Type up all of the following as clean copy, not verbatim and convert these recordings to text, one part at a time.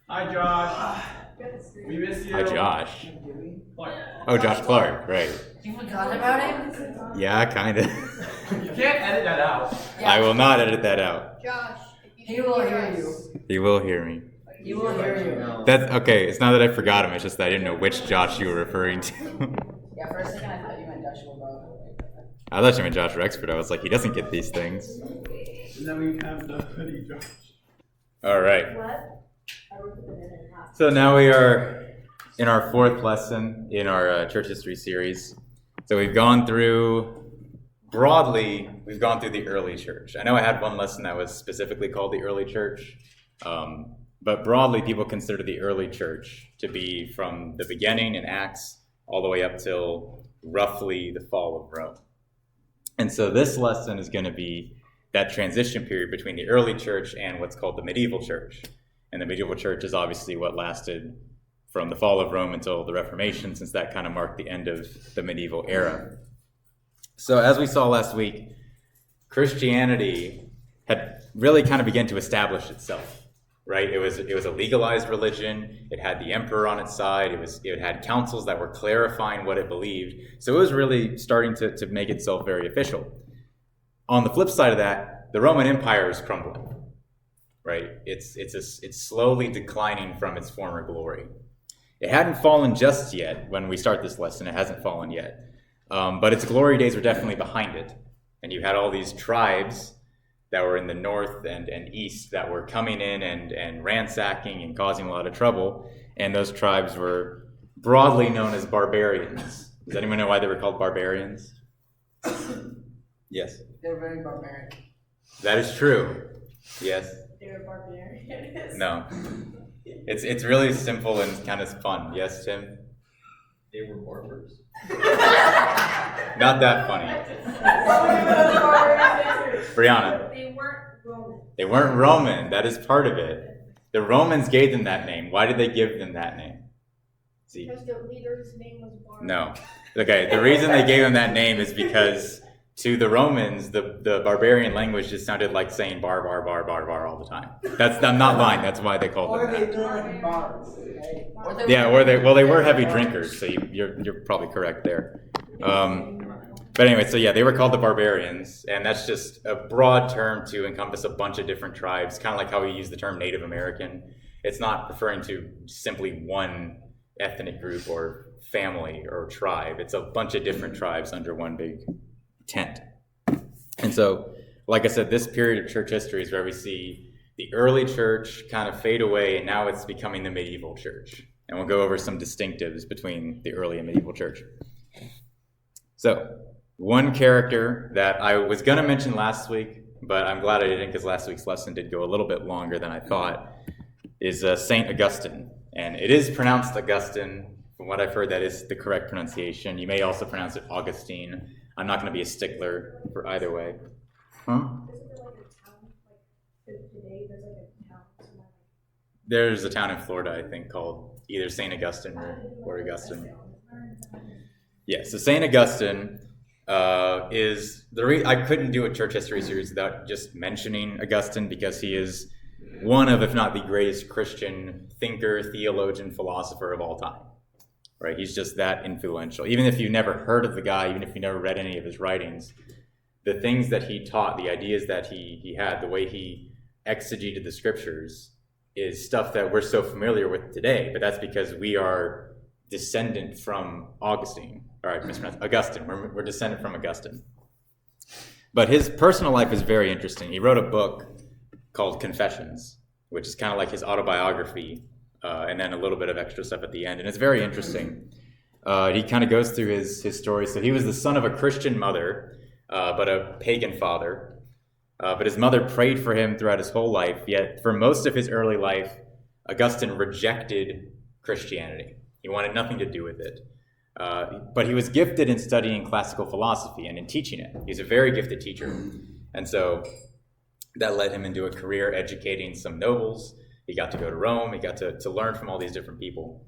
Hi, Josh. We miss you. Hi, Josh. What? Oh, Josh Clark, right. You forgot about him? Yeah, kind of. You can't edit that out. I will not edit that out. Josh, if He you will can hear us. you. He will hear me. He will hear you. That's okay. It's not that I forgot him. It's just that I didn't know which Josh you were referring to. Yeah, for a second I thought you meant Joshua Bob. I thought you meant Josh Rexford. I was like, he doesn't get these things. And then we have the hoodie, Josh. All right. What? I wrote the minute and a half. So now we are in our fourth lesson in our church history series. So we've gone through, broadly, we've gone through the early church. I know I had one lesson that was specifically called the early church, but broadly people consider the early church to be from the beginning in Acts all the way up till roughly the fall of Rome. And so this lesson is going to be that transition period between the early church and what's called the medieval church. And the medieval church is obviously what lasted from the fall of Rome until the Reformation, since that kind of marked the end of the medieval era. So as we saw last week, Christianity had really kind of begun to establish itself, right? It was a legalized religion. It had the emperor on its side. It had councils that were clarifying what it believed. So it was really starting to make itself very official. On the flip side of that, the Roman Empire is crumbling, right? It's slowly declining from its former glory. It hadn't fallen just yet. When we start this lesson, it hasn't fallen yet. But its glory days were definitely behind it. And you had all these tribes that were in the north and east that were coming in and ransacking and causing a lot of trouble. And those tribes were broadly known as barbarians. Does anyone know why they were called barbarians? Yes. They're very barbaric. That is true. Yes. They're barbarians. No. It's really simple and kind of fun. Yes, Tim? They were barbers. Not that funny. Brianna. They weren't Roman. They weren't Roman. That is part of it. The Romans gave them that name. Why did they give them that name? See? Because the leader's name was Bar. No. Okay, the reason they gave them that name is because to the Romans, the barbarian language just sounded like saying bar, bar, bar, bar, bar all the time. I'm not lying. That's why they called Or them they that. do like bars, right? Yeah, they were heavy drinkers, so you're probably correct there. But anyway, so yeah, they were called the barbarians, and that's just a broad term to encompass a bunch of different tribes, kind of like how we use the term Native American. It's not referring to simply one ethnic group or family or tribe. It's a bunch of different tribes under one big tent. And so, like I said, this period of church history is where we see the early church kind of fade away, and now it's becoming the medieval church. And we'll go over some distinctives between the early and medieval church. So, one character that I was going to mention last week, but I'm glad I didn't because last week's lesson did go a little bit longer than I thought, is St. Augustine. And it is pronounced Augustine. From what I've heard, that is the correct pronunciation. You may also pronounce it Augustine. I'm not going to be a stickler for either way. Huh? Isn't there like a town, like today there's like a town somewhere? There's a town in Florida, I think, called either St. Augustine or Augustine. Yeah, so St. Augustine is I couldn't do a church history series without just mentioning Augustine because he is one of, if not the greatest Christian thinker, theologian, philosopher of all time. Right? He's just that influential. Even if you never heard of the guy, even if you never read any of his writings, the things that he taught, the ideas that he had, the way he exegeted the scriptures is stuff that we're so familiar with today. But that's because we are descendant from Augustine. All right, mispronounced. Augustine. We're descendant from Augustine. But his personal life is very interesting. He wrote a book called Confessions, which is kind of like his autobiography, and then a little bit of extra stuff at the end. And it's very interesting. He kind of goes through his story. So he was the son of a Christian mother, but a pagan father. But his mother prayed for him throughout his whole life. Yet for most of his early life, Augustine rejected Christianity. He wanted nothing to do with it. But he was gifted in studying classical philosophy and in teaching it. He's a very gifted teacher. And so that led him into a career educating some nobles. He got to go to Rome. He got to learn from all these different people.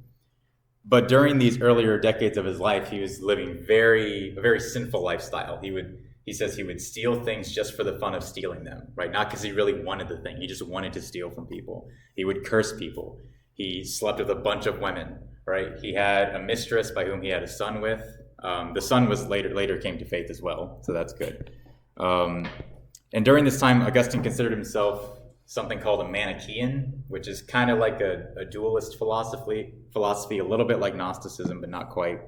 But during these earlier decades of his life, he was living a very sinful lifestyle. He says he would steal things just for the fun of stealing them, right? Not because he really wanted the thing. He just wanted to steal from people. He would curse people. he slept with a bunch of women, right? He had a mistress by whom he had a son with. The son was later came to faith as well, so that's good. And during this time, Augustine considered himself something called a Manichaean, which is kind of like a dualist philosophy, a little bit like Gnosticism, but not quite.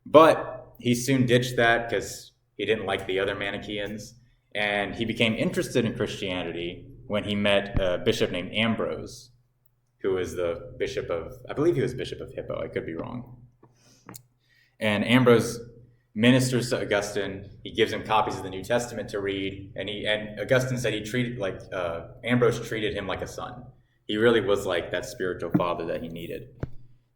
But he soon ditched that because he didn't like the other Manichaeans, and he became interested in Christianity when he met a bishop named Ambrose, who was the bishop of, I believe he was bishop of Hippo, I could be wrong. And Ambrose ministers to Augustine. He gives him copies of the New Testament to read, and Augustine said Ambrose treated him like a son. He really was like that spiritual father that he needed.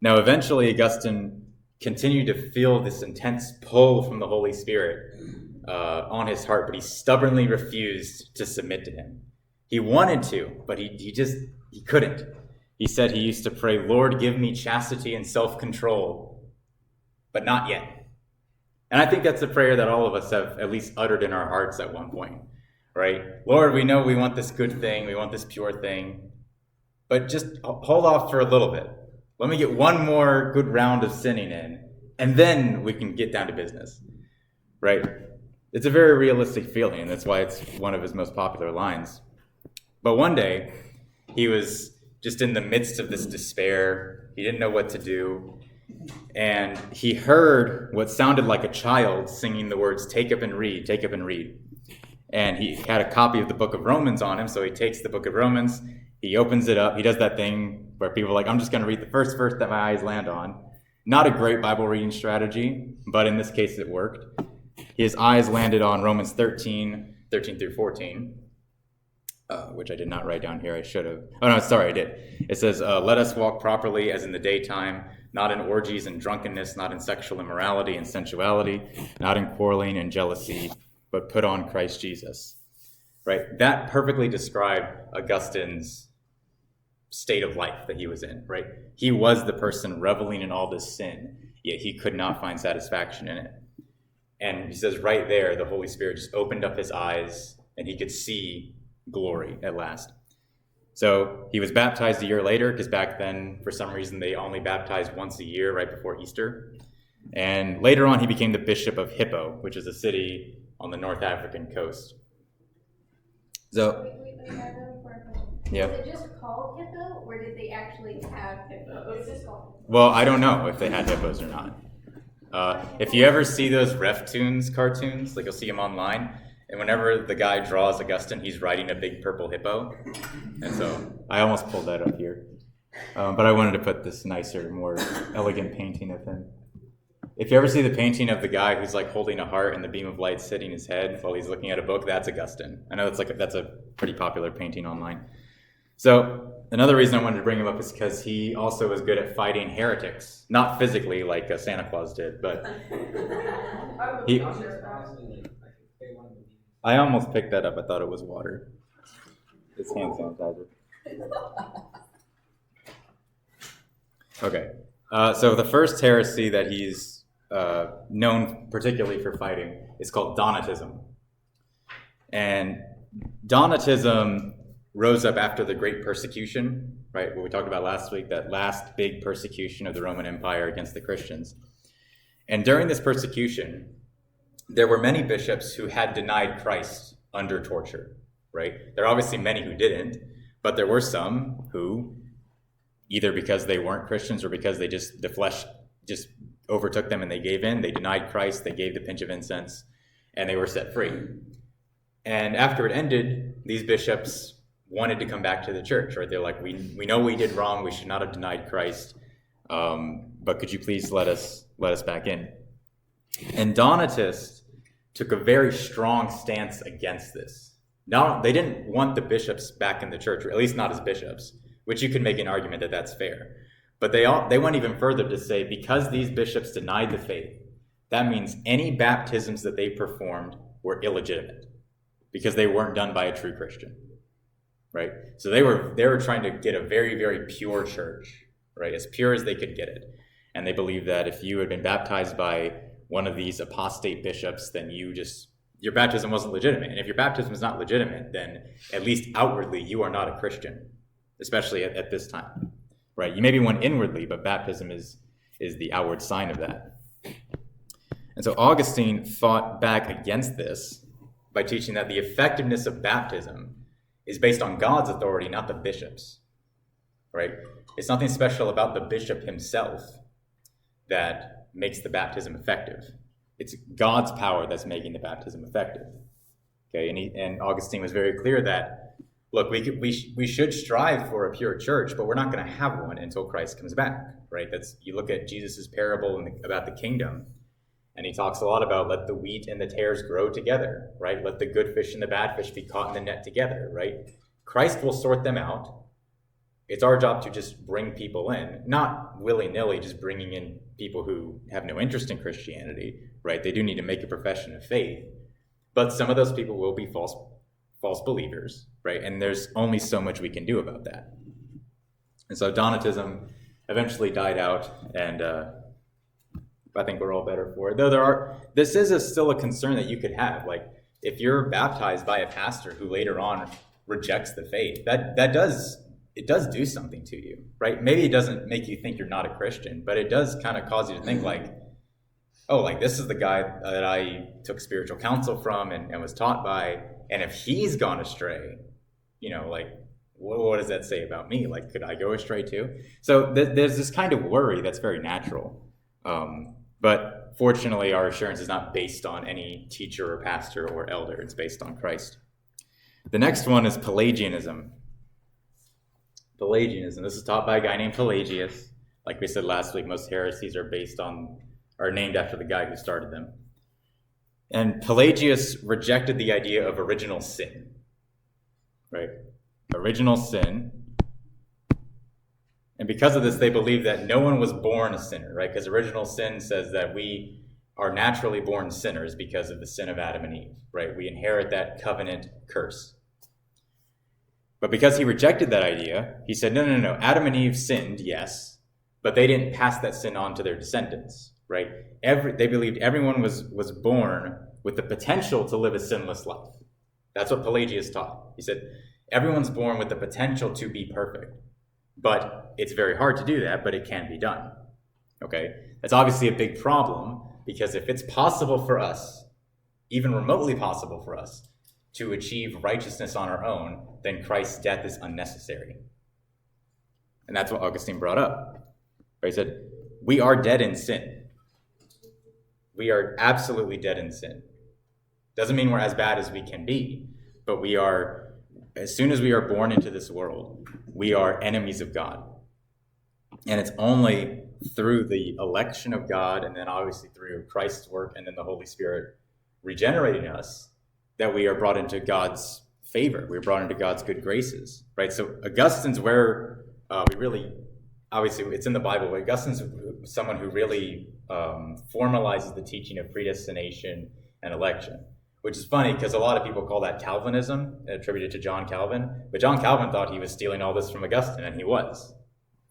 Now, eventually, Augustine continued to feel this intense pull from the Holy Spirit on his heart, but he stubbornly refused to submit to him. He wanted to, but he couldn't. He said he used to pray, "Lord, give me chastity and self-control, but not yet." And I think that's a prayer that all of us have at least uttered in our hearts at one point, right? Lord, we know we want this good thing, we want this pure thing, but just hold off for a little bit. Let me get one more good round of sinning in, and then we can get down to business, right? It's a very realistic feeling, and that's why it's one of his most popular lines. But one day, he was just in the midst of this despair. He didn't know what to do. And he heard what sounded like a child singing the words, "Take up and read, take up and read." And he had a copy of the book of Romans on him, so he takes the book of Romans, he opens it up, he does that thing where people are like, I'm just going to read the first verse that my eyes land on. Not a great Bible reading strategy, but in this case it worked. His eyes landed on Romans 13 through 14. Which I did not write down here. I should have. Oh, no, sorry, I did. It says, let us walk properly as in the daytime, not in orgies and drunkenness, not in sexual immorality and sensuality, not in quarreling and jealousy, but put on Christ Jesus. Right? That perfectly described Augustine's state of life that he was in, right? He was the person reveling in all this sin, yet he could not find satisfaction in it. And he says right there, the Holy Spirit just opened up his eyes and he could see glory at last. So he was baptized a year later, because back then, for some reason, they only baptized once a year right before Easter. And later on, he became the bishop of Hippo, which is a city on the North African coast. So, Wait, I have a question. Yeah. Was it just called Hippo, or did they actually have Hippo? It was just called. Well, I don't know if they had hippos or not. If you ever see those Reftoons cartoons, like you'll see them online, and whenever the guy draws Augustine, he's riding a big purple hippo. And so I almost pulled that up here. But I wanted to put this nicer, more elegant painting of him. If you ever see the painting of the guy who's like holding a heart and the beam of light hitting his head while he's looking at a book, that's Augustine. I know that's a pretty popular painting online. So another reason I wanted to bring him up is because he also was good at fighting heretics. Not physically like Santa Claus did, but I almost picked that up. I thought it was water. It's hand sanitizer. Okay. So the first heresy that he's known particularly for fighting is called Donatism. And Donatism rose up after the Great Persecution, right? What we talked about last week, that last big persecution of the Roman Empire against the Christians. And during this persecution, there were many bishops who had denied Christ under torture, right? There are obviously many who didn't, but there were some who, either because they weren't Christians or because the flesh just overtook them and they gave in, they denied Christ, they gave the pinch of incense, and they were set free. And after it ended, these bishops wanted to come back to the church, right? They're like, we know we did wrong, we should not have denied Christ, but could you please let us back in? And Donatists took a very strong stance against this. They didn't want the bishops back in the church, or at least not as bishops, which you could make an argument that that's fair. But they went even further to say, because these bishops denied the faith, that means any baptisms that they performed were illegitimate, because they weren't done by a true Christian, right? So they were trying to get a very, very pure church, right? As pure as they could get it. And they believed that if you had been baptized by one of these apostate bishops, then your baptism wasn't legitimate. And if your baptism is not legitimate, then at least outwardly you are not a Christian, especially at this time. right? You may be one inwardly, but baptism is the outward sign of that. And so Augustine fought back against this by teaching that the effectiveness of baptism is based on God's authority, not the bishop's, right? It's nothing special about the bishop himself that makes the baptism effective. It's God's power that's making the baptism effective. Okay, and Augustine was very clear that, look, we should strive for a pure church, but we're not going to have one until Christ comes back, right? You look at Jesus' parable about the kingdom, and he talks a lot about let the wheat and the tares grow together, right? Let the good fish and the bad fish be caught in the net together, right? Christ will sort them out. It's our job to just bring people in, not willy-nilly just bringing in people who have no interest in Christianity, right? They do need to make a profession of faith, but some of those people will be false believers, right? And there's only so much we can do about that. And so Donatism eventually died out, and I think we're all better for it. Though this is still a concern that you could have. Like, if you're baptized by a pastor who later on rejects the faith, it does do something to you, right? Maybe it doesn't make you think you're not a Christian, but it does kind of cause you to think like, oh, like this is the guy that I took spiritual counsel from and was taught by, and if he's gone astray, like, what does that say about me? Like, could I go astray too? So there's this kind of worry that's very natural. But fortunately, our assurance is not based on any teacher or pastor or elder. It's based on Christ. The next one is Pelagianism. Pelagianism. This is taught by a guy named Pelagius. Like we said last week, most heresies are named after the guy who started them. And Pelagius rejected the idea of original sin. Right? Original sin. And because of this, they believe that no one was born a sinner, right? Because original sin says that we are naturally born sinners because of the sin of Adam and Eve, right? We inherit that covenant curse. But because he rejected that idea, he said, no. Adam and Eve sinned, yes, but they didn't pass that sin on to their descendants, right? They believed everyone was born with the potential to live a sinless life. That's what Pelagius taught. He said, everyone's born with the potential to be perfect. But it's very hard to do that, but it can be done. Okay? That's obviously a big problem, because if it's possible for us, even remotely possible for us, to achieve righteousness on our own, then Christ's death is unnecessary. And that's what Augustine brought up. He said, we are dead in sin. We are absolutely dead in sin. Doesn't mean we're as bad as we can be, but we are, as soon as we are born into this world, we are enemies of God. And it's only through the election of God, and then obviously through Christ's work, and then the Holy Spirit regenerating us, that we are brought into God's favor. We're brought into God's good graces, right? So Augustine's where obviously it's in the Bible, but Augustine's someone who really formalizes the teaching of predestination and election. Which is funny, because a lot of people call that Calvinism, attributed to John Calvin. But John Calvin thought he was stealing all this from Augustine, and he was.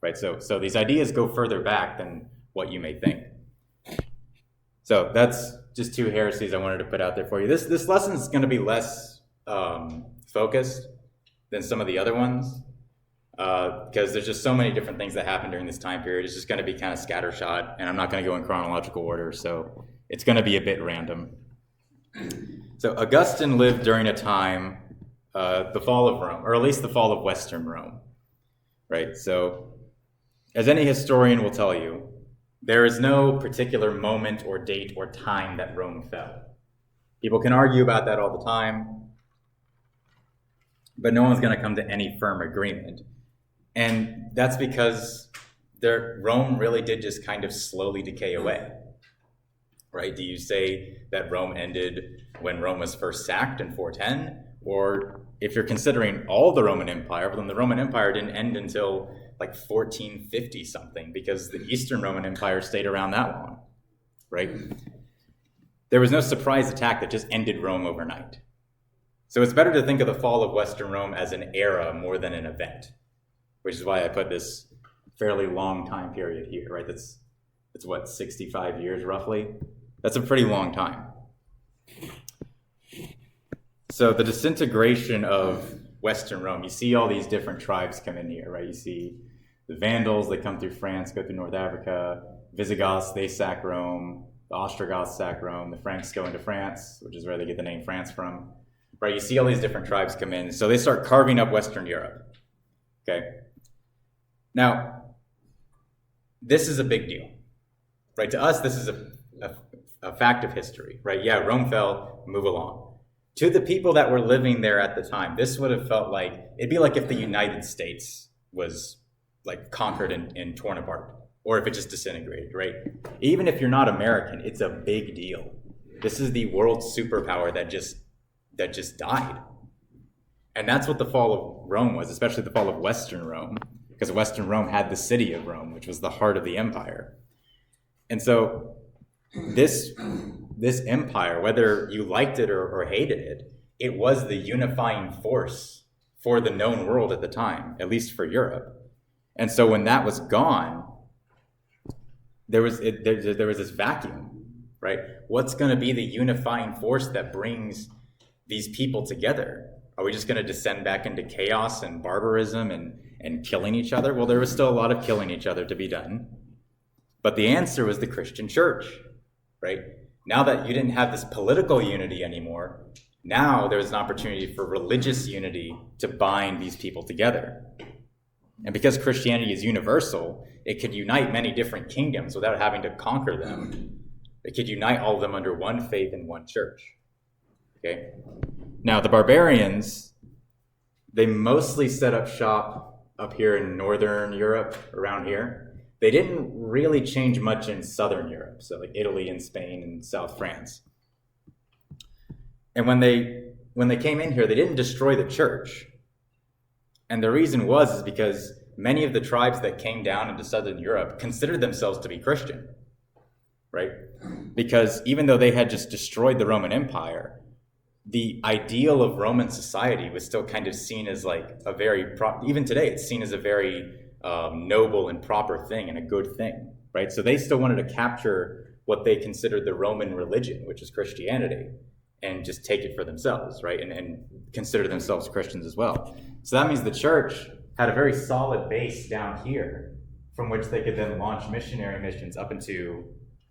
Right? So these ideas go further back than what you may think. So that's just two heresies I wanted to put out there for you. This lesson is going to be less focused than some of the other ones, because there's just so many different things that happened during this time period. It's just going to be kind of scattershot, and I'm not going to go in chronological order, so it's going to be a bit random. So Augustine lived during a time, the fall of Rome, or at least the fall of Western Rome, right? So as any historian will tell you, there is no particular moment or date or time that Rome fell. People can argue about that all the time, but no one's going to come to any firm agreement. And that's because Rome really did just kind of slowly decay away. Right? Do you say that Rome ended when Rome was first sacked in 410? Or if you're considering all the Roman Empire, well, then the Roman Empire didn't end until like 1450 something, because the Eastern Roman Empire stayed around that long, right? There was no surprise attack that just ended Rome overnight. So it's better to think of the fall of Western Rome as an era more than an event, which is why I put this fairly long time period here, right? It's what, 65 years roughly? That's a pretty long time. So the disintegration of Western Rome, you see all these different tribes come in here, right? You see The Vandals, they come through France, go through North Africa. Visigoths, they sack Rome. The Ostrogoths sack Rome. The Franks go into France, which is where they get the name France from. Right, you see all these different tribes come in. So they start carving up Western Europe. Okay? Now, this is a big deal. Right, to us, this is a fact of history. Right, yeah, Rome fell, move along. To the people that were living there at the time, this would have felt like, it'd be like if the United States was like conquered and torn apart, or if it just disintegrated, right? Even if you're not American, it's a big deal. This is the world superpower that just died. And that's what the fall of Rome was, especially the fall of Western Rome, because Western Rome had the city of Rome, which was the heart of the empire. And so this empire, whether you liked it or hated it, it was the unifying force for the known world at the time, at least for Europe. And so when that was gone, there was this vacuum, right? What's going to be the unifying force that brings these people together? Are we just going to descend back into chaos and barbarism and killing each other? Well, there was still a lot of killing each other to be done. But the answer was the Christian church, right? Now that you didn't have this political unity anymore, now there's an opportunity for religious unity to bind these people together. And because Christianity is universal, it could unite many different kingdoms without having to conquer them. It could unite all of them under one faith and one church. Okay? Now, the barbarians, they mostly set up shop up here in northern Europe, around here. They didn't really change much in southern Europe, so like Italy and Spain and South France. And when they came in here, they didn't destroy the church. And the reason is because many of the tribes that came down into southern Europe considered themselves to be Christian, right? Because even though they had just destroyed the Roman Empire, the ideal of Roman society was still kind of seen as like a very, even today, it's seen as a very noble and proper thing and a good thing, right? So they still wanted to capture what they considered the Roman religion, which is Christianity, and just take it for themselves, right? And consider themselves Christians as well. So that means the church had a very solid base down here from which they could then launch missionary missions up into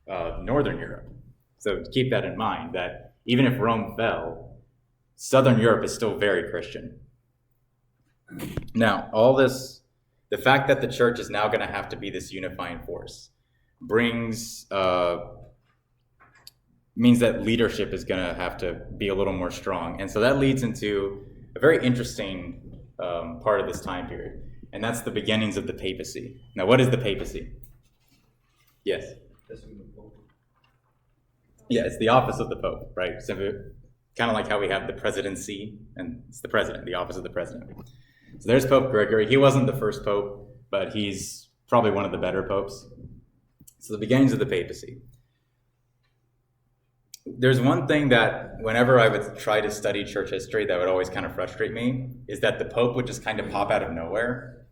northern Europe. So keep that in mind, that even if Rome fell, southern Europe is still very Christian. Now, all this, the fact that the church is now going to have to be this unifying force means that leadership is going to have to be a little more strong. And so that leads into a very interesting part of this time period, and that's the beginnings of the papacy. Now, what is the papacy? Yes? Yeah, it's the office of the Pope, right? So kind of like how we have the presidency, and it's the president, the office of the president. So there's Pope Gregory. He wasn't the first pope, but he's probably one of the better popes. So the beginnings of the papacy. There's one thing that whenever I would try to study church history that would always kind of frustrate me, is that the Pope would just kind of pop out of nowhere.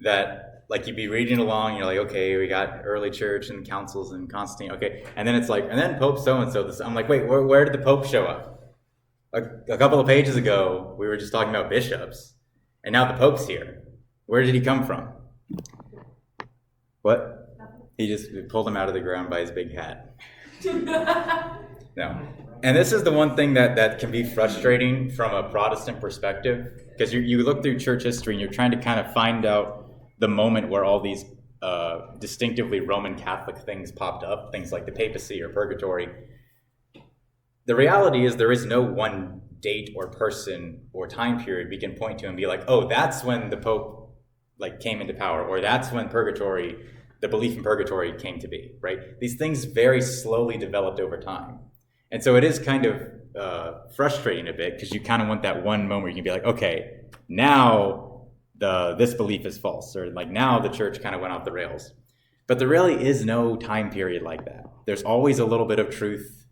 That, like, you'd be reading along, you're like, okay, we got early church and councils and Constantine, okay. And then it's like, and then Pope so-and-so. I'm like, wait, where did the Pope show up? A couple of pages ago, we were just talking about bishops, and now the Pope's here. Where did he come from? What? He just pulled him out of the ground by his big hat. No. And this is the one thing that can be frustrating from a Protestant perspective, because you look through church history and you're trying to kind of find out the moment where all these distinctively Roman Catholic things popped up, things like the papacy or purgatory. The reality is there is no one date or person or time period we can point to and be like, oh, that's when the Pope came into power, or that's when purgatory, the belief in purgatory came to be, right? These things very slowly developed over time. And so it is kind of frustrating a bit, because you kind of want that one moment where you can be like, okay, now this belief is false, or like now the church kind of went off the rails. But there really is no time period like that. There's always a little bit of truth,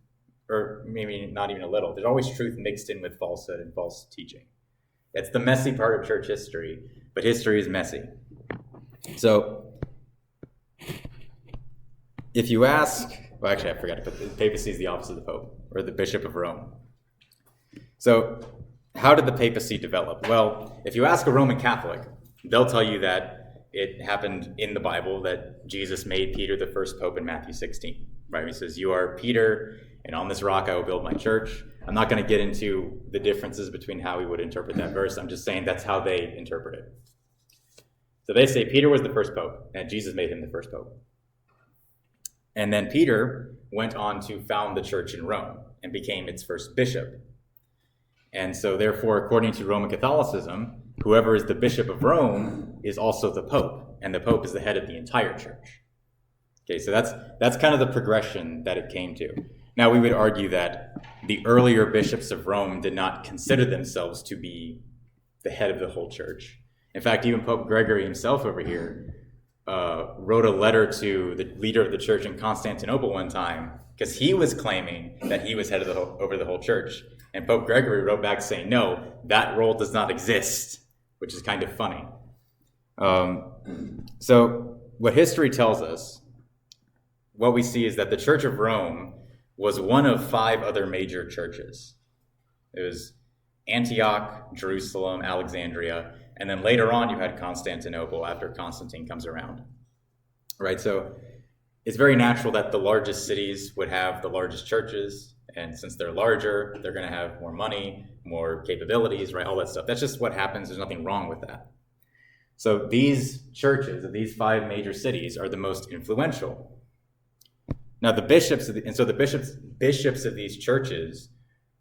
or maybe not even a little. There's always truth mixed in with falsehood and false teaching. It's the messy part of church history, but history is messy. So if you ask, well, actually, I forgot to put the papacy is the office of the Pope, or the Bishop of Rome. So how did the papacy develop? Well, if you ask a Roman Catholic, they'll tell you that it happened in the Bible that Jesus made Peter the first pope in Matthew 16, right? He says, "You are Peter, and on this rock I will build my church." I'm not going to get into the differences between how we would interpret that verse. I'm just saying that's how they interpret it. So they say Peter was the first pope, and Jesus made him the first pope. And then Peter went on to found the church in Rome and became its first bishop. And so therefore, according to Roman Catholicism, whoever is the bishop of Rome is also the pope, and the pope is the head of the entire church. Okay, so that's kind of the progression that it came to. Now, we would argue that the earlier bishops of Rome did not consider themselves to be the head of the whole church. In fact, even Pope Gregory himself over here wrote a letter to the leader of the church in Constantinople one time because he was claiming that he was head of over the whole church. And Pope Gregory wrote back saying, no, that role does not exist, which is kind of funny. So what history tells us, what we see is that the Church of Rome was one of 5 other major churches. It was Antioch, Jerusalem, Alexandria, and then later on you had Constantinople after Constantine comes around. Right, so it's very natural that the largest cities would have the largest churches, and since they're larger, they're going to have more money, more capabilities, right, all that stuff. That's just what happens. There's nothing wrong with that. So these churches of these 5 major cities are the most influential. Now the bishops of these churches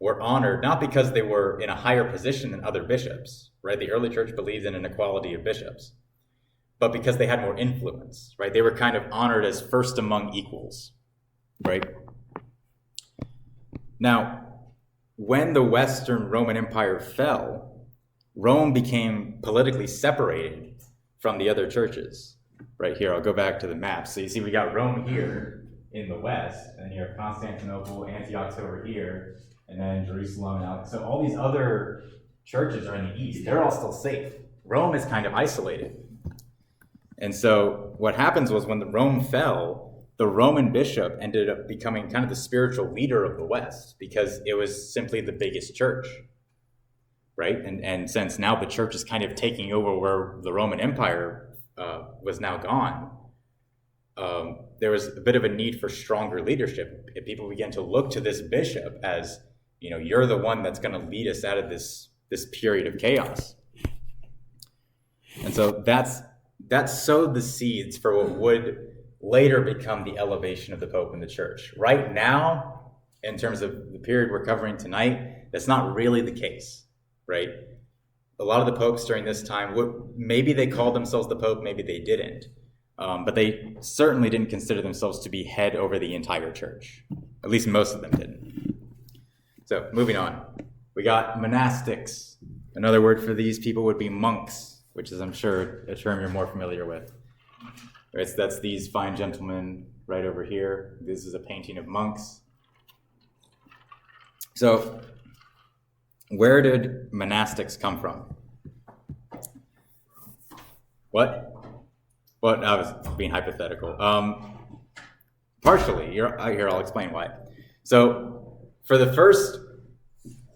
were honored not because they were in a higher position than other bishops, right? The early church believed in an equality of bishops, but because they had more influence, right? They were kind of honored as first among equals, right? Now, when the Western Roman Empire fell, Rome became politically separated from the other churches. Right here, I'll go back to the map. So you see we got Rome here in the west, and then you have Constantinople, Antioch's over here, and then Jerusalem. And so all these other churches are in the east. They're all still safe. Rome is kind of isolated. And so what happens was when the Rome fell, the Roman bishop ended up becoming kind of the spiritual leader of the West because it was simply the biggest church, right? And since now the church is kind of taking over where the Roman Empire was now gone, there was a bit of a need for stronger leadership. People began to look to this bishop as, you know, you're the one that's going to lead us out of this period of chaos. And so that sowed the seeds for what would later become the elevation of the Pope in the church. Right now, in terms of the period we're covering tonight, that's not really the case, right? A lot of the popes during this time, maybe they called themselves the Pope, maybe they didn't. But they certainly didn't consider themselves to be head over the entire church. At least most of them didn't. So moving on. We got monastics. Another word for these people would be monks, which is, I'm sure, a term you're more familiar with. Right, so that's these fine gentlemen right over here. This is a painting of monks. So where did monastics come from? What? Well, I was being hypothetical. Partially. Here, I'll explain why. So, for the first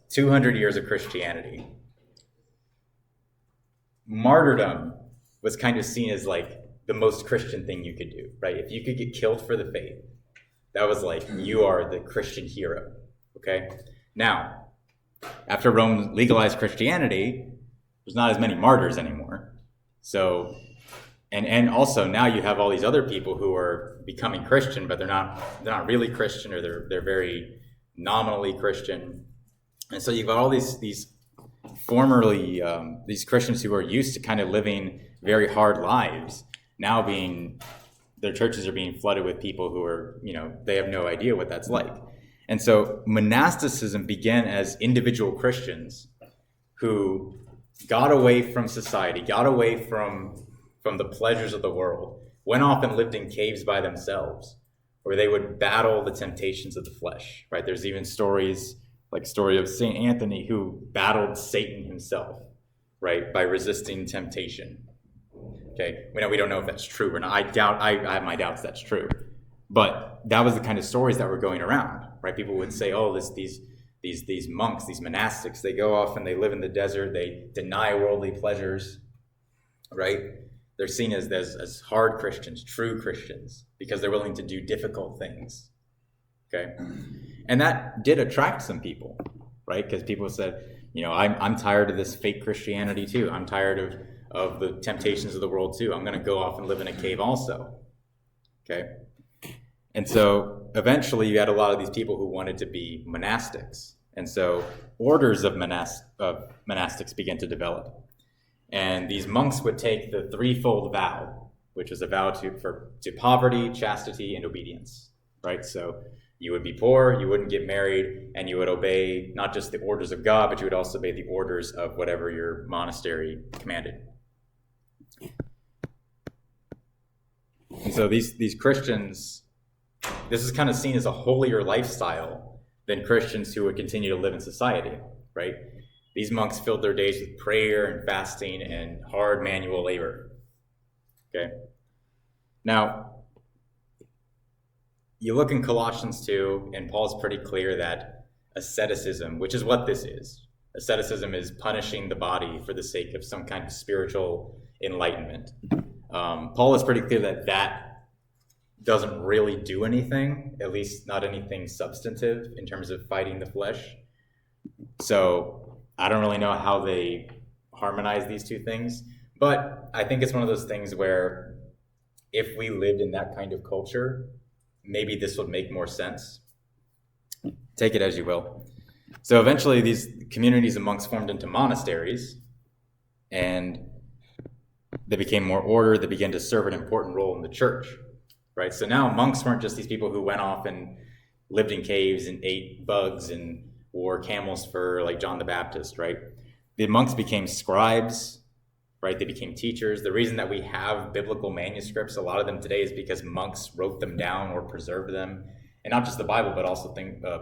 200 years of Christianity, martyrdom was kind of seen as like the most Christian thing you could do, right? If you could get killed for the faith, that was like, you are the Christian hero, okay? Now, after Rome legalized Christianity, there's not as many martyrs anymore. So, and also now you have all these other people who are becoming Christian, but they're not really Christian, or they're very nominally Christian. And so you've got all these formerly these Christians who are used to kind of living very hard lives, now their churches are being flooded with people who are, they have no idea what that's like. And so monasticism began as individual Christians who got away from society, got away from the pleasures of the world, went off and lived in caves by themselves, where they would battle the temptations of the flesh, right? There's even stories, like story of St. Anthony, who battled Satan himself, right, by resisting temptation. Okay, we don't know if that's true or not. I have my doubts that's true. But that was the kind of stories that were going around, right? People would say, oh, these monks, these monastics, they go off and they live in the desert, they deny worldly pleasures, right? They're seen as hard Christians, true Christians, because they're willing to do difficult things. Okay? And that did attract some people, right? Because people said, I'm tired of this fake Christianity too. I'm tired of the temptations of the world too. I'm going to go off and live in a cave also. Okay? And so eventually you had a lot of these people who wanted to be monastics. And so orders of monastics began to develop. And these monks would take the threefold vow, which was a vow to poverty, chastity, and obedience, right? So you would be poor, you wouldn't get married, and you would obey not just the orders of God, but you would also obey the orders of whatever your monastery commanded. And so these Christians, this is kind of seen as a holier lifestyle than Christians who would continue to live in society, right? These monks filled their days with prayer and fasting and hard manual labor. Okay? Now, you look in Colossians 2, and Paul's pretty clear that asceticism, which is what this is, asceticism is punishing the body for the sake of some kind of spiritual enlightenment. Paul is pretty clear that doesn't really do anything, at least not anything substantive in terms of fighting the flesh. So I don't really know how they harmonize these two things, but I think it's one of those things where if we lived in that kind of culture, maybe this would make more sense. Take it as you will. So eventually these communities of monks formed into monasteries, and they became more ordered. They began to serve an important role in the church, right? So now monks weren't just these people who went off and lived in caves and ate bugs and wore camel's fur like John the Baptist, right? The monks became scribes, right? They became teachers. The reason that we have biblical manuscripts, a lot of them today, is because monks wrote them down or preserved them. And not just the Bible, but also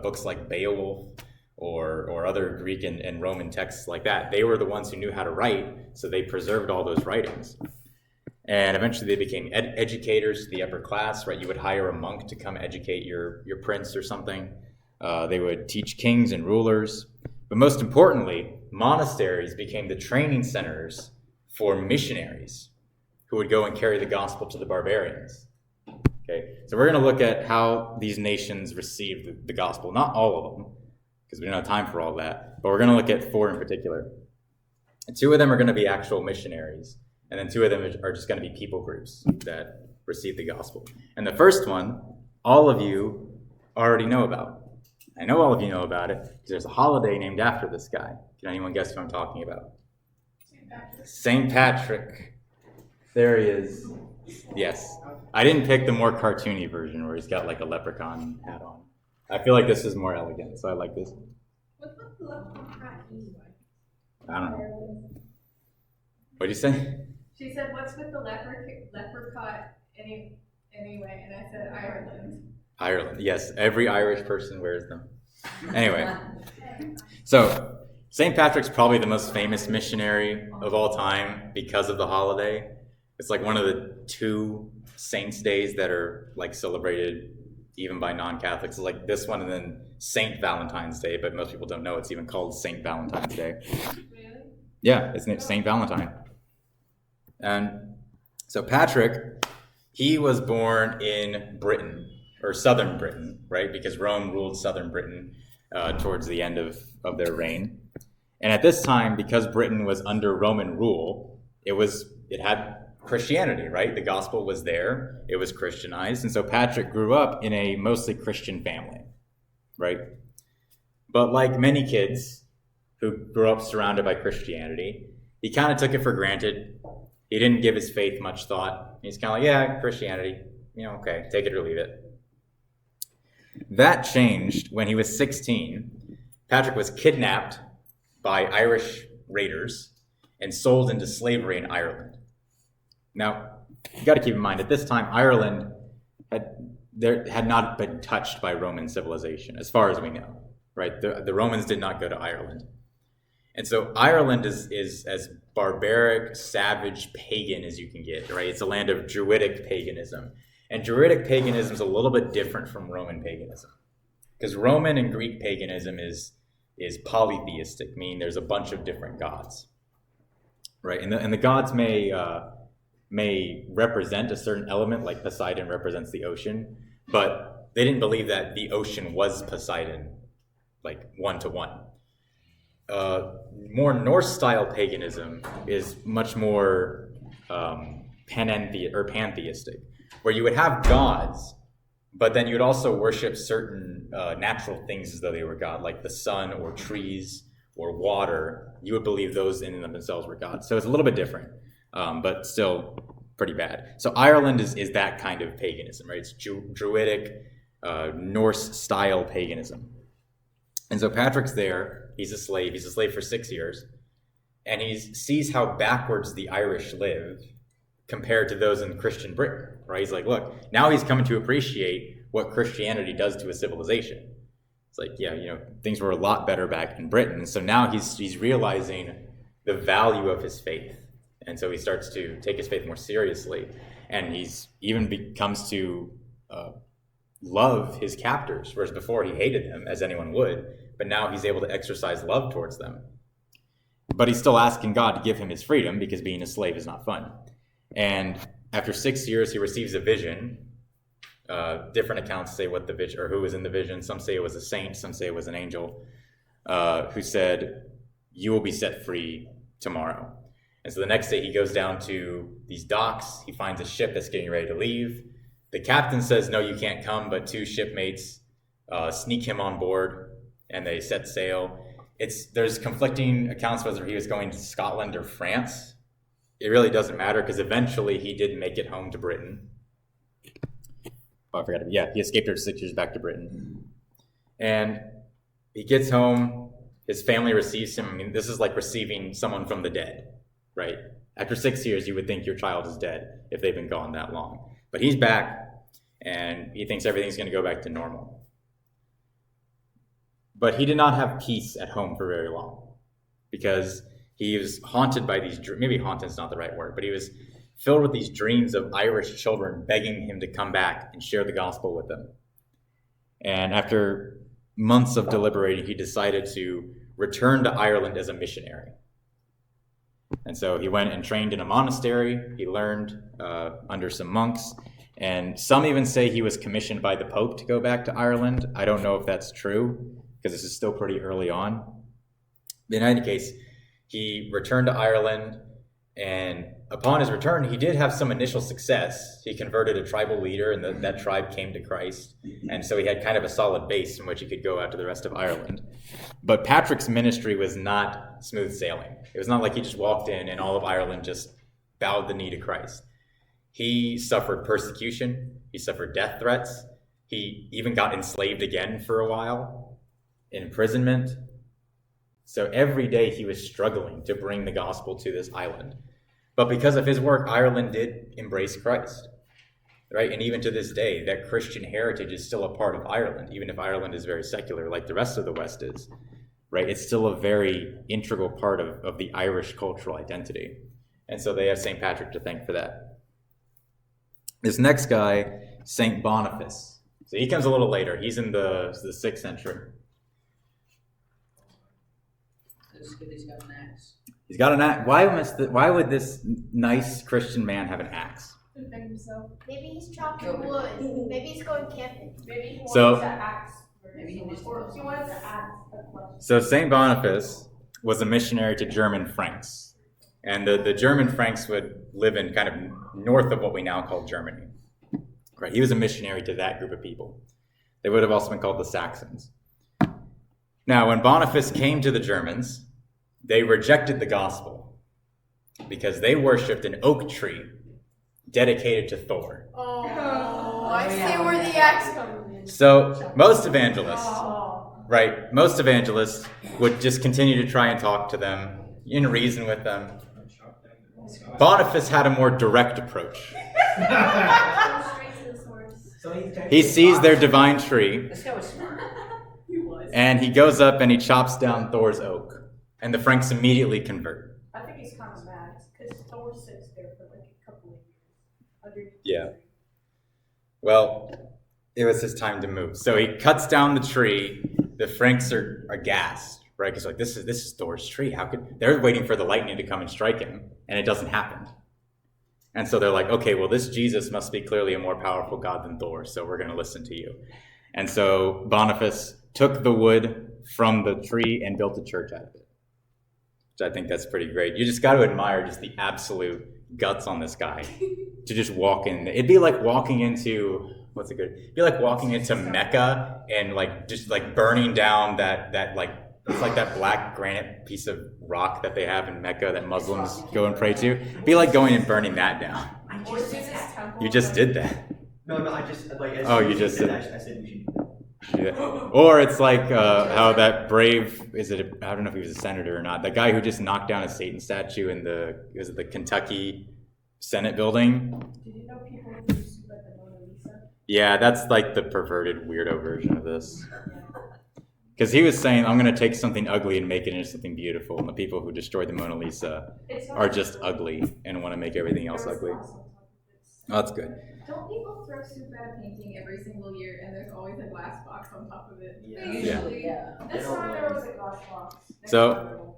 books like Beowulf or other Greek and Roman texts like that. They were the ones who knew how to write, so they preserved all those writings. And eventually they became educators to the upper class, right? You would hire a monk to come educate your prince or something. They would teach kings and rulers. But most importantly, monasteries became the training centers for missionaries who would go and carry the gospel to the barbarians. Okay, so we're going to look at how these nations received the gospel. Not all of them, because we don't have time for all that. But we're going to look at 4 in particular. And 2 of them are going to be actual missionaries. And then 2 of them are just going to be people groups that receive the gospel. And the first one, all of you already know about. I know all of you know about it because there's a holiday named after this guy. Can anyone guess who I'm talking about? St. Patrick. There he is. Yes. I didn't pick the more cartoony version where he's got like a leprechaun hat on. I feel like this is more elegant, so I like this. What's the leprechaun hat anyway? I don't know. What'd you say? She said, "What's with the leprechaun anyway?" And I said, "Ireland." Ireland. Yes, every Irish person wears them. Anyway, so St. Patrick's probably the most famous missionary of all time because of the holiday. It's like one of the 2 saints' days that are like celebrated even by non-Catholics. It's like this one and then St. Valentine's Day, but most people don't know it's even called St. Valentine's Day. Really? Yeah, it's named St. Valentine. And so Patrick, he was born in Britain, or southern Britain, right? Because Rome ruled southern Britain towards the end of their reign. And at this time, because Britain was under Roman rule, it had Christianity, right? The gospel was there. It was Christianized. And so Patrick grew up in a mostly Christian family, right? But like many kids who grew up surrounded by Christianity, he kind of took it for granted. He didn't give his faith much thought. He's kind of like, yeah, Christianity, okay, take it or leave it. That changed when he was 16. Patrick was kidnapped by Irish raiders and sold into slavery in Ireland. Now, you got to keep in mind, at this time, Ireland had not been touched by Roman civilization, as far as we know, right? The Romans did not go to Ireland. And so Ireland is as barbaric, savage, pagan as you can get, right? It's a land of Druidic paganism. And Druidic paganism is a little bit different from Roman paganism. Because Roman and Greek paganism is polytheistic, meaning there's a bunch of different gods, right? And the gods may may represent a certain element, like Poseidon represents the ocean, but they didn't believe that the ocean was Poseidon, like one-to-one. More Norse-style paganism is much more pantheistic, where you would have gods, but then you would also worship certain natural things as though they were God, like the sun or trees or water. You would believe those in and of themselves were gods. So it's a little bit different, but still pretty bad. So Ireland is that kind of paganism, right? It's Druidic, Norse-style paganism. And so Patrick's there. He's a slave. He's a slave for 6 years. And he sees how backwards the Irish live compared to those in Christian Britain, right? He's like, look, now he's coming to appreciate what Christianity does to a civilization. It's like, yeah, things were a lot better back in Britain. And so now he's realizing the value of his faith. And so he starts to take his faith more seriously. And he's even comes to love his captors, whereas before he hated them, as anyone would. But now he's able to exercise love towards them. But he's still asking God to give him his freedom because being a slave is not fun. And after 6 years, he receives a vision. Different accounts say what the vision, or who was in the vision. Some say it was a saint, some say it was an angel, who said, "You will be set free tomorrow." And so the next day he goes down to these docks. He finds a ship that's getting ready to leave. The captain says, "No, you can't come," but two shipmates sneak him on board, and they set sail. There's conflicting accounts whether he was going to Scotland or France. It really doesn't matter because eventually he did make it home to Britain. Oh, I forgot. Yeah, he escaped after 6 years back to Britain. And he gets home. His family receives him. I mean, this is like receiving someone from the dead, right? After 6 years, you would think your child is dead if they've been gone that long. But he's back, and he thinks everything's going to go back to normal. But he did not have peace at home for very long because he was haunted by these, maybe haunted is not the right word, but he was filled with these dreams of Irish children begging him to come back and share the gospel with them. And after months of deliberating, he decided to return to Ireland as a missionary. And so he went and trained in a monastery. He learned under some monks. And some even say he was commissioned by the Pope to go back to Ireland. I don't know if that's true, because this is still pretty early on. In any case, he returned to Ireland, and upon his return, he did have some initial success. He converted a tribal leader, and that tribe came to Christ. And so he had kind of a solid base from which he could go out to the rest of Ireland. But Patrick's ministry was not smooth sailing. It was not like he just walked in and all of Ireland just bowed the knee to Christ. He suffered persecution. He suffered death threats. He even got enslaved again for a while, imprisonment. So every day he was struggling to bring the gospel to this island. But because of his work, Ireland did embrace Christ, right? And even to this day, that Christian heritage is still a part of Ireland, even if Ireland is very secular, like the rest of the West is, right? It's still a very integral part of the Irish cultural identity. And so they have St. Patrick to thank for that. This next guy, St. Boniface. So he comes a little later. He's in the 6th century. He's got an axe. He's got an axe. Why would this nice Christian man have an axe? Defend himself. Maybe he's chopping wood. Maybe he's going camping. Maybe he So- wants to axe. Maybe he just- Or he wants to ask a question. So St. Boniface was a missionary to German Franks. And the German Franks would live in kind of north of what we now call Germany. Right? He was a missionary to that group of people. They would have also been called the Saxons. Now, when Boniface came to the Germans, they rejected the gospel because they worshipped an oak tree dedicated to Thor. Oh, I see where the axe comes in. So most evangelists, right, would just continue to try and talk to them, and reason with them. Boniface had a more direct approach. Go straight to the source. He sees their divine tree, This guy was smart. He was. and he goes up and he chops down Thor's oak. And the Franks immediately convert. I think he's kind of mad because Thor sits there for like a couple of years. Underneath Yeah. the tree. Well, it was his time to move. So he cuts down the tree. The Franks are aghast, right? Because like this is Thor's tree. How could they're waiting for the lightning to come and strike him, and it doesn't happen. And so they're like, okay, well, this Jesus must be clearly a more powerful God than Thor, so we're going to listen to you. And so Boniface took the wood from the tree and built a church out of it. Which I think that's pretty great. You just got to admire just the absolute guts on this guy to just walk in. It'd be like walking into, what's it good? It'd be like walking into Mecca and like just like burning down that like, it's like that black granite piece of rock that they have in Mecca that Muslims go and pray to. It'd be like going and burning that down. You just did that. No, I just like. As Oh, soon you as just said did. that, I said we should. Yeah. Or it's like how that brave, I don't know if he was a senator or not, the guy who just knocked down a Satan statue in the Kentucky Senate building. Did you know people do soup at the Mona Lisa? Yeah, that's like the perverted weirdo version of this. Because he was saying, I'm going to take something ugly and make it into something beautiful. And the people who destroyed the Mona Lisa are just ugly and want to make everything else ugly. Oh, that's good. Don't people throw soup at a painting every single year and there's always a glass box on top of it? Yeah. Usually, yeah. This time there was a glass box. So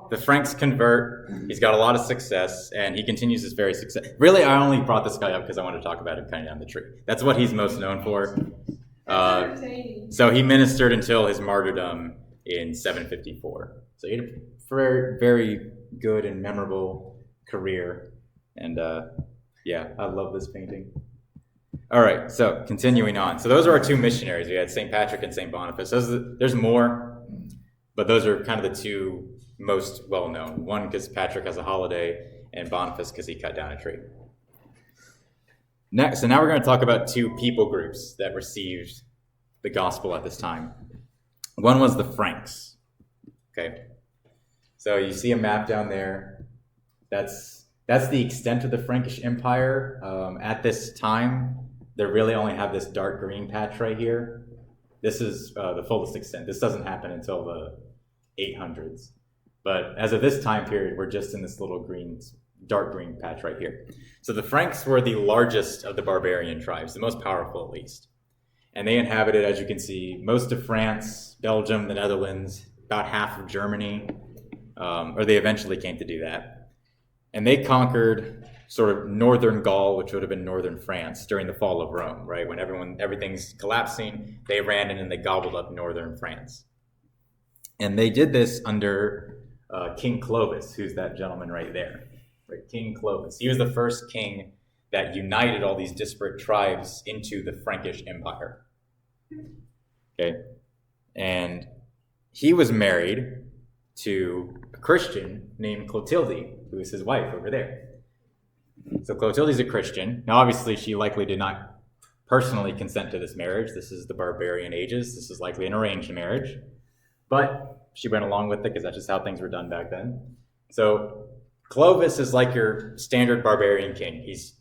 the Franks convert. He's got a lot of success, and he continues his very success. Really, I only brought this guy up because I wanted to talk about him cutting down the tree. That's what he's most known for. So he ministered until his martyrdom in 754. So he had a very good and memorable career. And yeah, I love this painting. All right, so continuing on. So those are our two missionaries. We had St. Patrick and St. Boniface. There's more, but those are kind of the two most well-known. One because Patrick has a holiday, and Boniface because he cut down a tree. So now we're going to talk about two people groups that received the gospel at this time. One was the Franks. Okay, so you see a map down there. That's the extent of the Frankish Empire. At this time, they really only have this dark green patch right here. This is the fullest extent. This doesn't happen until the 800s. But as of this time period, we're just in this little dark green patch right here. So the Franks were the largest of the barbarian tribes, the most powerful at least. And they inhabited, as you can see, most of France, Belgium, the Netherlands, about half of Germany, or they eventually came to do that. And they conquered sort of northern Gaul, which would have been northern France, during the fall of Rome, right? When everything's collapsing, they ran in and they gobbled up northern France. And they did this under King Clovis, who's that gentleman right there. Right? King Clovis. He was the first king that united all these disparate tribes into the Frankish Empire. Okay? And he was married to a Christian named Clotilde, who is his wife over there. So Clotilde's a Christian. Now, obviously, she likely did not personally consent to this marriage. This is the barbarian ages. This is likely an arranged marriage. But she went along with it because that's just how things were done back then. So Clovis is like your standard barbarian king. He's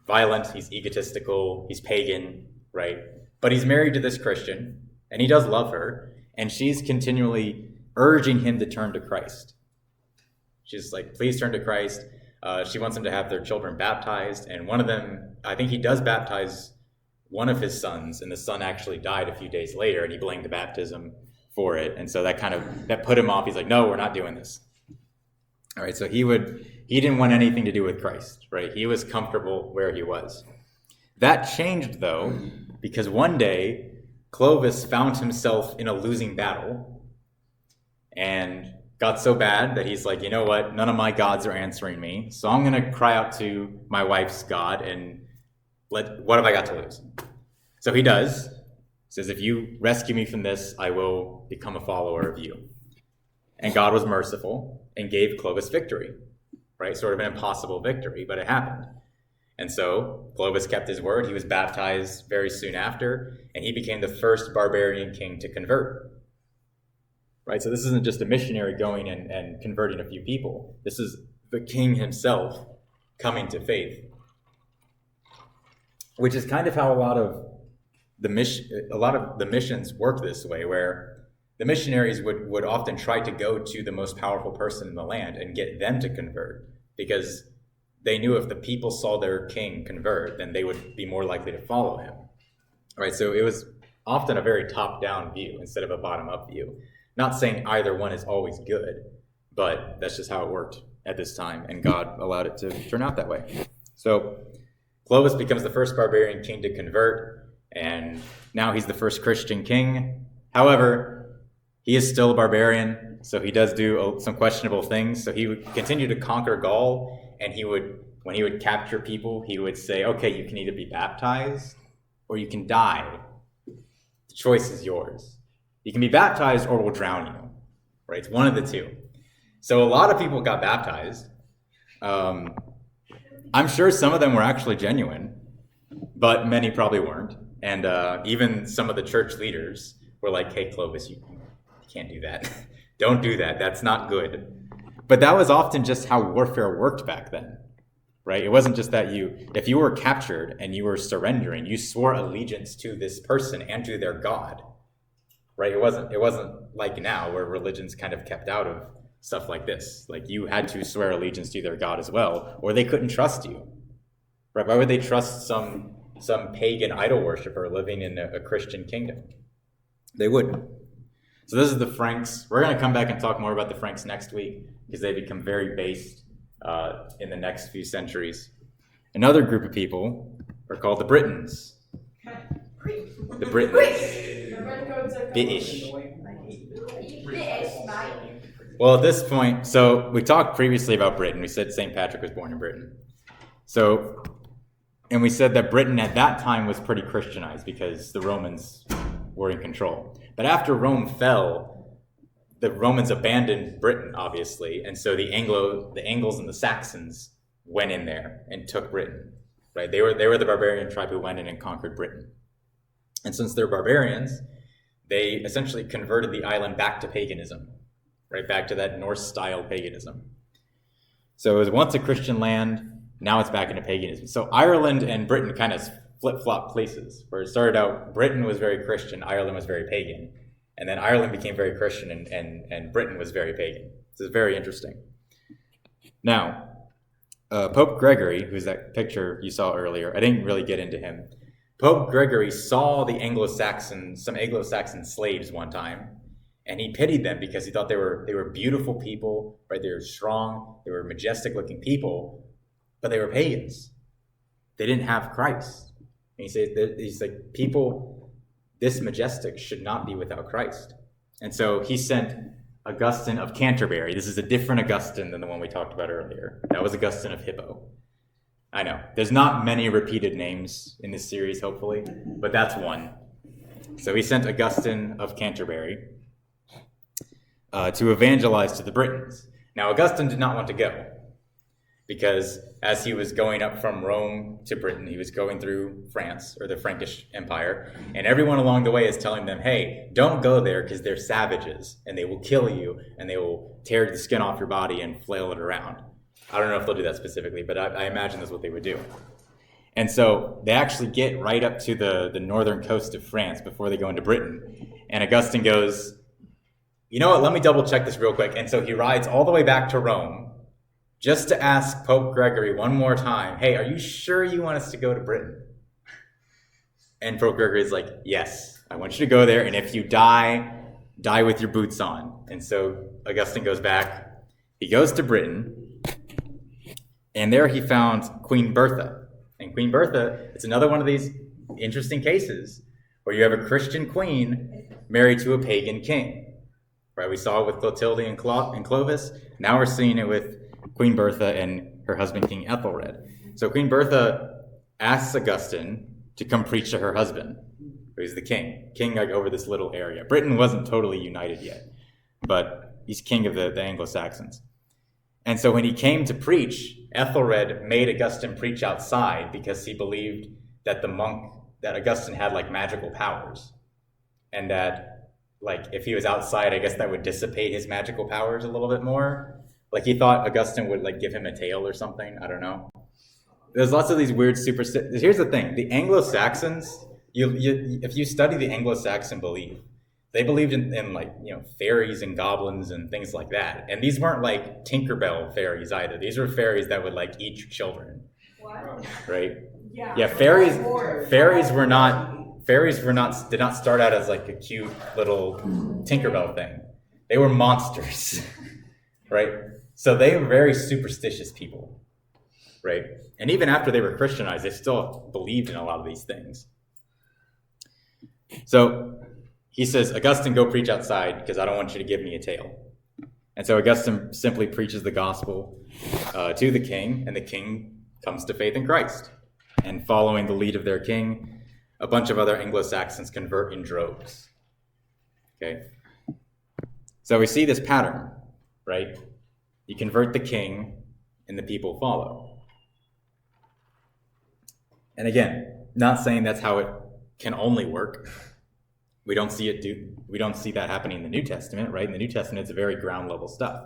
violent, he's egotistical, he's pagan, right? But he's married to this Christian, and he does love her, and she's continually urging him to turn to Christ. She's like, please turn to Christ. She wants him to have their children baptized, and one of them, I think he does baptize one of his sons, and the son actually died a few days later, and he blamed the baptism for it. And so that put him off. He's like, no, we're not doing this. All right, so he didn't want anything to do with Christ, right? He was comfortable where he was. That changed, though, because one day Clovis found himself in a losing battle and got so bad that he's like, you know what? None of my gods are answering me, so I'm going to cry out to my wife's God and what have I got to lose? So he does. Says, if you rescue me from this, I will become a follower of you. And God was merciful and gave Clovis victory, right? Sort of an impossible victory, but it happened. And so Clovis kept his word. He was baptized very soon after, and he became the first barbarian king to convert, right? So this isn't just a missionary going and converting a few people. This is the king himself coming to faith, which is kind of how a lot of the missions work this way, where the missionaries would often try to go to the most powerful person in the land and get them to convert, because they knew if the people saw their king convert, then they would be more likely to follow him. Right? So it was often a very top-down view instead of a bottom-up view. Not saying either one is always good, but that's just how it worked at this time, and God allowed it to turn out that way. So Clovis becomes the first barbarian king to convert, and now he's the first Christian king. However, he is still a barbarian, so he does do some questionable things. So he would continue to conquer Gaul, and when he would capture people, he would say, okay, you can either be baptized or you can die. The choice is yours. You can be baptized or we'll drown you, right? It's one of the two. So a lot of people got baptized. I'm sure some of them were actually genuine, but many probably weren't. And even some of the church leaders were like, hey, Clovis, you can't do that. Don't do that. That's not good. But that was often just how warfare worked back then, right? It wasn't just that if you were captured and you were surrendering, you swore allegiance to this person and to their God, right? It wasn't like now where religion's kind of kept out of stuff like this. Like you had to swear allegiance to their God as well, or they couldn't trust you, right? Why would they trust some pagan idol worshiper living in a Christian kingdom? They wouldn't. So this is the Franks. We're going to come back and talk more about the Franks next week because they become very based in the next few centuries. Another group of people are called the Britons. The Britons. British. Well, at this point, so we talked previously about Britain. We said St. Patrick was born in Britain. And we said that Britain at that time was pretty Christianized because the Romans were in control. But after Rome fell, the Romans abandoned Britain, obviously, and so the Angles and the Saxons went in there and took Britain. Right? They were the barbarian tribe who went in and conquered Britain. And since they're barbarians, they essentially converted the island back to paganism, right back to that Norse-style paganism. So it was once a Christian land, now it's back into paganism. So Ireland and Britain kind of flip-flop places, where it started out, Britain was very Christian, Ireland was very pagan. And then Ireland became very Christian and Britain was very pagan. This is very interesting. Now, Pope Gregory, who's that picture you saw earlier, I didn't really get into him. Pope Gregory saw some Anglo-Saxon slaves one time, and he pitied them because he thought they were beautiful people, right? They were strong, they were majestic-looking people, but they were pagans. They didn't have Christ. And he's like, people this majestic should not be without Christ. And so he sent Augustine of Canterbury. This is a different Augustine than the one we talked about earlier. That was Augustine of Hippo. I know, there's not many repeated names in this series, hopefully, but that's one. So he sent Augustine of Canterbury to evangelize to the Britons. Now, Augustine did not want to go, because as he was going up from Rome to Britain, he was going through France, or the Frankish Empire, and everyone along the way is telling them, hey, don't go there because they're savages, and they will kill you, and they will tear the skin off your body and flail it around. I don't know if they'll do that specifically, but I imagine that's what they would do. And so they actually get right up to the northern coast of France before they go into Britain. And Augustine goes, you know what, let me double check this real quick. And so he rides all the way back to Rome just to ask Pope Gregory one more time, hey, are you sure you want us to go to Britain? And Pope Gregory is like, yes, I want you to go there. And if you die with your boots on. And so Augustine goes back. He goes to Britain. And there he found Queen Bertha. And Queen Bertha, it's another one of these interesting cases where you have a Christian queen married to a pagan king. Right? We saw it with Clotilde and Clovis. Now we're seeing it with Queen Bertha and her husband, King Ethelred. So Queen Bertha asks Augustine to come preach to her husband, who's the king like over this little area. Britain wasn't totally united yet, but he's king of the Anglo-Saxons. And so when he came to preach, Ethelred made Augustine preach outside because he believed that that Augustine had like magical powers. And that like if he was outside, I guess that would dissipate his magical powers a little bit more. Like he thought Augustine would like give him a tail or something. I don't know. There's lots of these weird superstitions. Here's the thing. The Anglo-Saxons, if you study the Anglo-Saxon belief, they believed in like, fairies and goblins and things like that. And these weren't like Tinkerbell fairies either. These were fairies that would like eat your children. What? Right? Yeah. Fairies did not start out as like a cute little Tinkerbell thing. They were monsters. Right? So they were very superstitious people. right? And even after they were Christianized, they still believed in a lot of these things. So he says, Augustine, go preach outside because I don't want you to give me a tale. And so Augustine simply preaches the gospel to the king, and the king comes to faith in Christ. And following the lead of their king, a bunch of other Anglo-Saxons convert in droves. Okay? So we see this pattern, right? You convert the king, and the people follow. And again, not saying that's how it can only work. We don't see that happening in the New Testament, right? In the New Testament, it's very ground level stuff.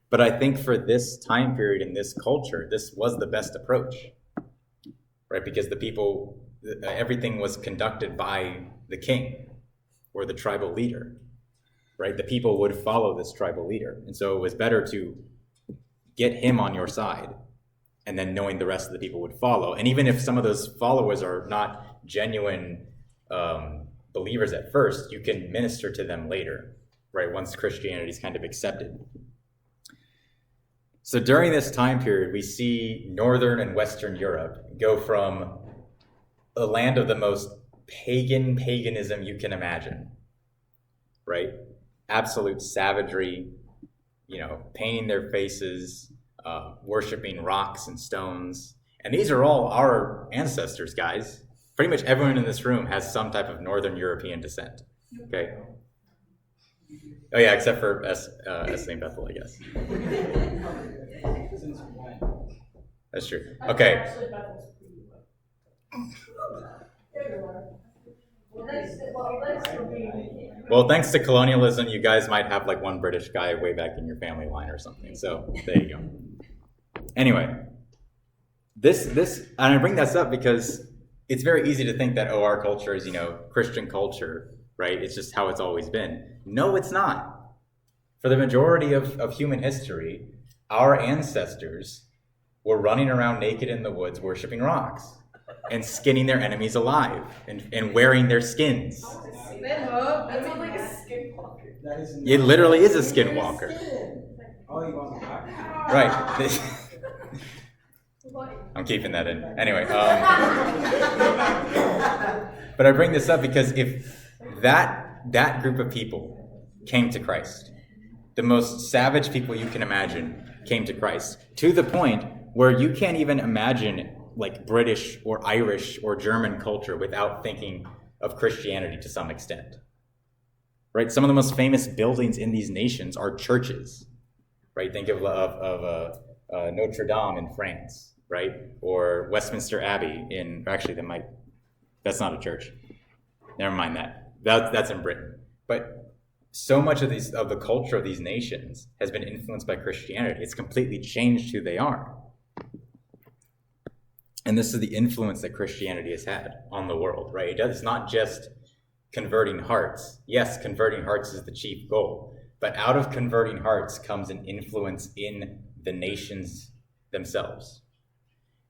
But I think for this time period in this culture, this was the best approach, right? Because the people, everything was conducted by the king or the tribal leader, right? The people would follow this tribal leader. And so it was better to get him on your side, and then knowing the rest of the people would follow. And even if some of those followers are not genuine believers at first, you can minister to them later, right? Once Christianity is kind of accepted. So during this time period, we see Northern and Western Europe go from a land of the most paganism you can imagine, right? Absolute savagery, painting their faces, worshiping rocks and stones. And these are all our ancestors, guys. Pretty much everyone in this room has some type of Northern European descent. Okay? Oh yeah, except for St. Bethel, I guess. That's true. Okay. Well, thanks to colonialism, you guys might have like one British guy way back in your family line or something. So there you go. Anyway, this, and I bring this up because it's very easy to think that, our culture is, Christian culture, right? It's just how it's always been. No, it's not. For the majority of human history, our ancestors were running around naked in the woods, worshiping rocks and skinning their enemies alive and wearing their skins. That sounds like a skinwalker. It literally is a skinwalker. Oh, you want to talk? Right. I'm keeping that in. Anyway. But I bring this up because if that group of people came to Christ, the most savage people you can imagine came to Christ, to the point where you can't even imagine like British or Irish or German culture without thinking of Christianity to some extent. Right? Some of the most famous buildings in these nations are churches. Right? Think of Notre Dame in France, right? Or Westminster Abbey that's not a church. Never mind that. That's in Britain. But so much of the culture of these nations has been influenced by Christianity. It's completely changed who they are. And this is the influence that Christianity has had on the world, right? It's not just converting hearts. Yes, converting hearts is the chief goal. But out of converting hearts comes an influence in the nations themselves.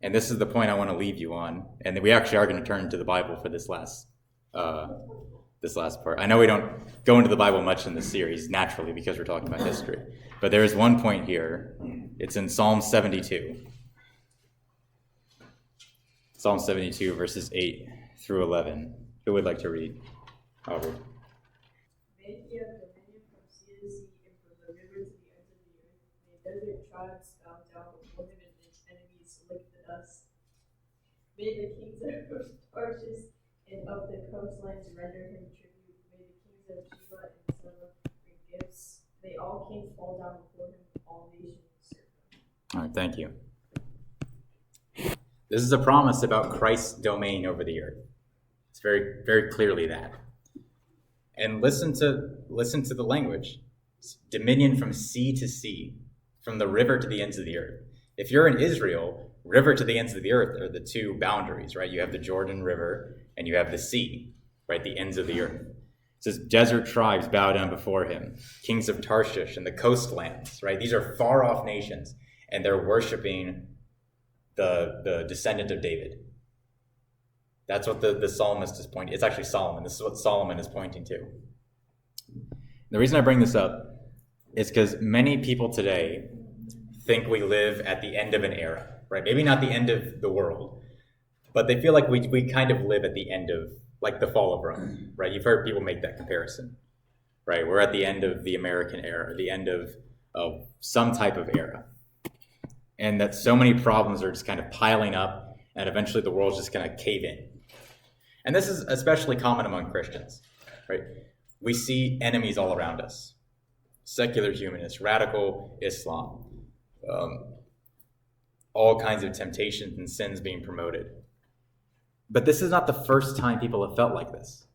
And this is the point I want to leave you on. And we actually are going to turn to the Bible for this last part. I know we don't go into the Bible much in this series, naturally, because we're talking about history. But there is one point here. It's in Psalm 72. Psalm 72, verses 8 through 11. Who would like to read? Albert. May he have dominion from sea to sea and from the river to the ends of the earth. May desert tribes bow down before him and his enemies lick the dust. May the kings of Tarshish and of the coastlands render him tribute. May the kings of Sheba and Seba bring gifts. May all kings fall down before him, all nations serve him. All right, thank you. This is a promise about Christ's domain over the earth. It's very, very clearly that. And listen to the language. It's dominion from sea to sea, from the river to the ends of the earth. If you're in Israel, river to the ends of the earth are the two boundaries, right? You have the Jordan River and you have the sea, right? The ends of the earth. It says desert tribes bow down before him, kings of Tarshish and the coastlands, right? These are far off nations, and they're worshiping the descendant of David. That's what the psalmist is pointing. It's actually Solomon. This is what Solomon is pointing to. The reason I bring this up is because many people today think we live at the end of an era. right? Maybe not the end of the world, but they feel like we kind of live at the end of, like, the fall of Rome, right? You've heard people make that comparison, right? We're at the end of the American era, the end of some type of era. And that so many problems are just kind of piling up, and eventually the world's just going to cave in. And this is especially common among Christians, right? We see enemies all around us. Secular humanists, radical Islam, all kinds of temptations and sins being promoted. But this is not the first time people have felt like this,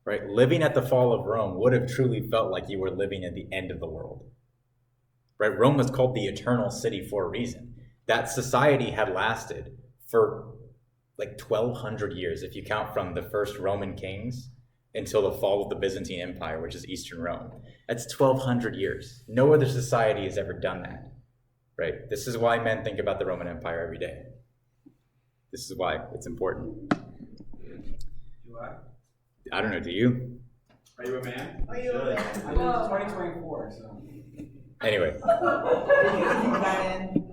right? Living at the fall of Rome would have truly felt like you were living at the end of the world, right? Rome was called the eternal city for a reason. That society had lasted for like 1,200 years, if you count from the first Roman kings until the fall of the Byzantine Empire, which is Eastern Rome. That's 1,200 years. No other society has ever done that, right? This is why men think about the Roman Empire every day. This is why it's important. Do I? I don't know, do you? Are you a man? Are you a man? I mean, it's 2024, so. Anyway.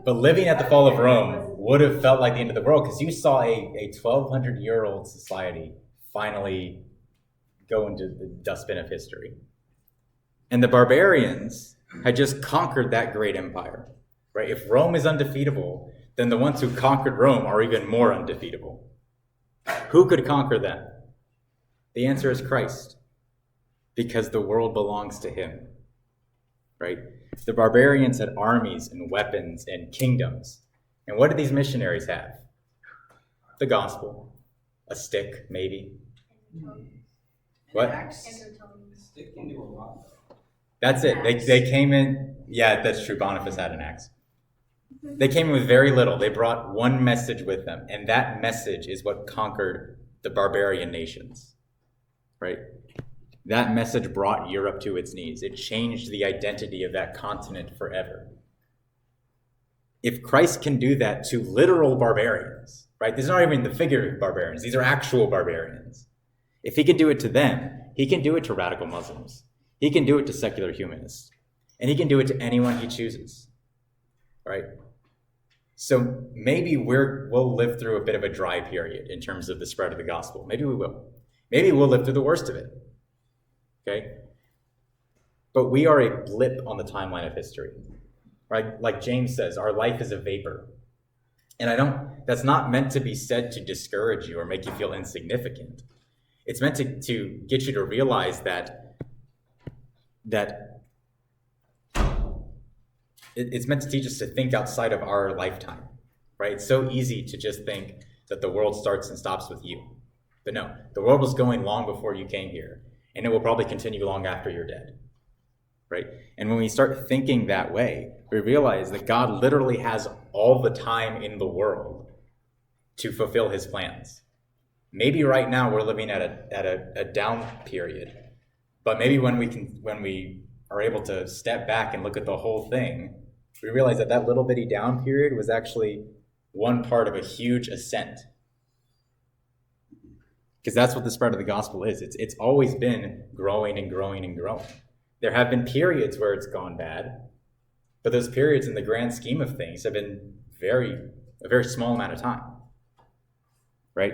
But living at the fall of Rome would have felt like the end of the world, because you saw a 1,200-year-old society finally go into the dustbin of history. And the barbarians had just conquered that great empire, right? If Rome is undefeatable, then the ones who conquered Rome are even more undefeatable. Who could conquer them? The answer is Christ, because the world belongs to him, right? The barbarians had armies and weapons and kingdoms. And what did these missionaries have? The gospel. A stick, maybe. What? Stick can do a lot. That's it. They came in. Yeah, that's true. Boniface had an axe. They came in with very little. They brought one message with them. And that message is what conquered the barbarian nations, right? That message brought Europe to its knees. It changed the identity of that continent forever. If Christ can do that to literal barbarians, right? These are not even the figurative barbarians. These are actual barbarians. If he can do it to them, he can do it to radical Muslims. He can do it to secular humanists. And he can do it to anyone he chooses, right? So maybe we'll live through a bit of a dry period in terms of the spread of the gospel. Maybe we will. Maybe we'll live through the worst of it, okay? But we are a blip on the timeline of history, right? Like James says, our life is a vapor. And that's not meant to be said to discourage you or make you feel insignificant. It's meant to get you to realize that it's meant to teach us to think outside of our lifetime, right? It's so easy to just think that the world starts and stops with you. But no, the world was going long before you came here, and it will probably continue long after you're dead, right? And when we start thinking that way, we realize that God literally has all the time in the world to fulfill his plans. Maybe right now we're living at a down period, but maybe when we are able to step back and look at the whole thing, we realize that little bitty down period was actually one part of a huge ascent. Because that's what the spread of the gospel is. It's always been growing and growing and growing. There have been periods where it's gone bad, but those periods in the grand scheme of things have been a very small amount of time, right?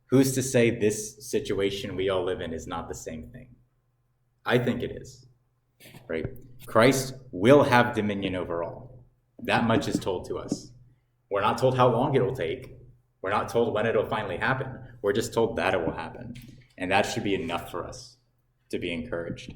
Who's to say this situation we all live in is not the same thing? I think it is, right? Christ will have dominion over all. That much is told to us. We're not told how long it will take. We're not told when it'll finally happen. We're just told that it will happen. And that should be enough for us to be encouraged.